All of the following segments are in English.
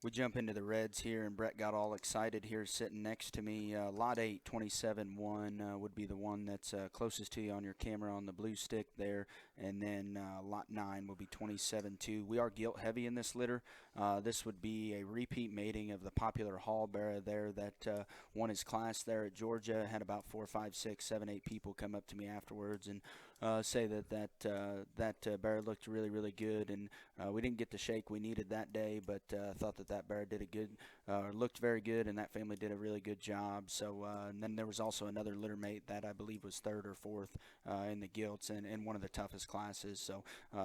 We jump into the Reds here, and Brett got all excited here sitting next to me. Lot 8, 27-1 would be the one that's closest to you on your camera on the blue stick there. And then Lot 9 will be 27-2. We are gilt heavy in this litter. This would be a repeat mating of the popular Hall Barra there that won his class there at Georgia. Had about 4, 5, 6, 7, 8 people come up to me afterwards and say that Barra looked really, really good. And we didn't get the shake we needed that day, but thought that bear did a good, looked very good, and that family did a really good job. So, and then there was also another litter mate that I believe was third or fourth in the gilts and one of the toughest classes. So,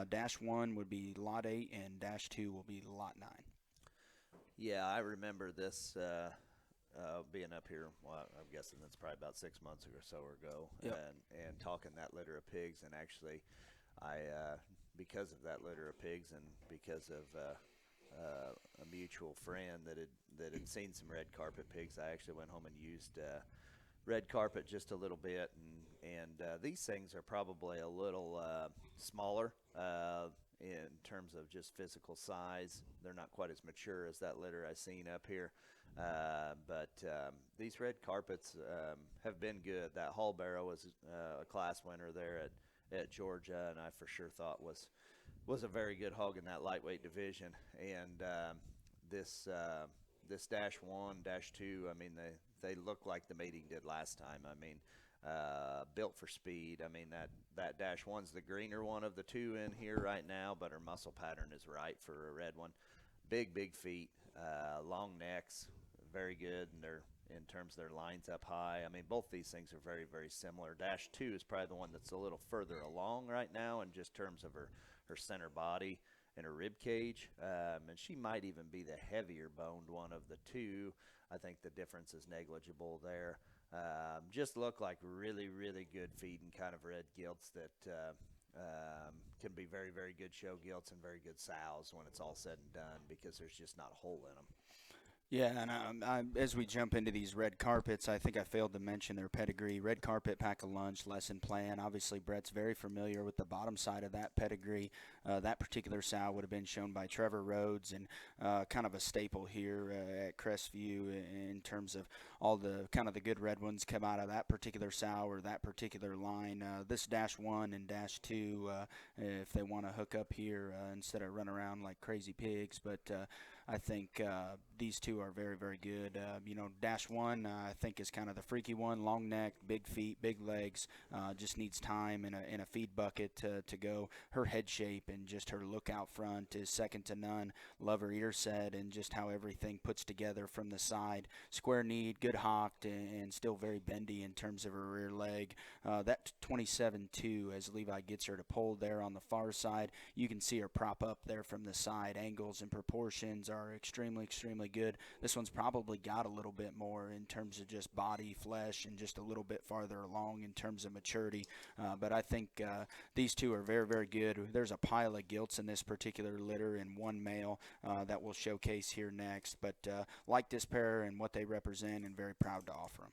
dash one would be lot 8, and dash 2 will be lot 9. Yeah, I remember this being up here. Well, I'm guessing that's probably about 6 months or so ago, Yep. and talking that litter of pigs. And actually, I because of that litter of pigs, and because of a mutual friend that had seen some red carpet pigs, I actually went home and used red carpet just a little bit, and these things are probably a little smaller in terms of just physical size. They're not quite as mature as that litter I seen up here, but these red carpets have been good. That Hall Barrow was a class winner there at Georgia, and I for sure thought was a very good hog in that lightweight division. And this dash one, dash two, I mean, they look like the mating did last time. I mean, built for speed. I mean, that dash one's the greener one of the two in here right now, but her muscle pattern is right for a red one. Big feet, long necks, very good, and they're in terms of their lines up high. I mean, both these things are very similar. Dash two is probably the one that's a little further along right now in just terms of her center body and her rib cage, and she might even be the heavier boned one of the two. I think the difference is negligible there. Just look like really good feeding kind of red gilts that can be very good show gilts and very good sows when it's all said and done, because there's just not a hole in them. Yeah, and as we jump into these red carpets, I think I failed to mention their pedigree. Red carpet, pack a lunch, lesson plan. Obviously, Brett's very familiar with the bottom side of that pedigree. That particular sow would have been shown by Trevor Rhodes, and kind of a staple here at Crestview in terms of all the kind of the good red ones come out of that particular sow or that particular line. This dash one and dash two, if they want to hook up here instead of run around like crazy pigs, but I think these two are very good. Dash one I think is kind of the freaky one, long neck, big feet, big legs. Just needs time in a feed bucket to go. Her head shape and just her look out front is second to none. Love her ear set and just how everything puts together from the side. Square kneed, good hocked, and still very bendy in terms of her rear leg. That 27-2 as Levi gets her to pull there on the far side. You can see her prop up there from the side. Angles and proportions are extremely good. This one's probably got a little bit more in terms of just body, flesh, and just a little bit farther along in terms of maturity. But I think these two are very good. There's a pile of gilts in this particular litter and one male that we'll showcase here next. But like this pair and what they represent, and very proud to offer them.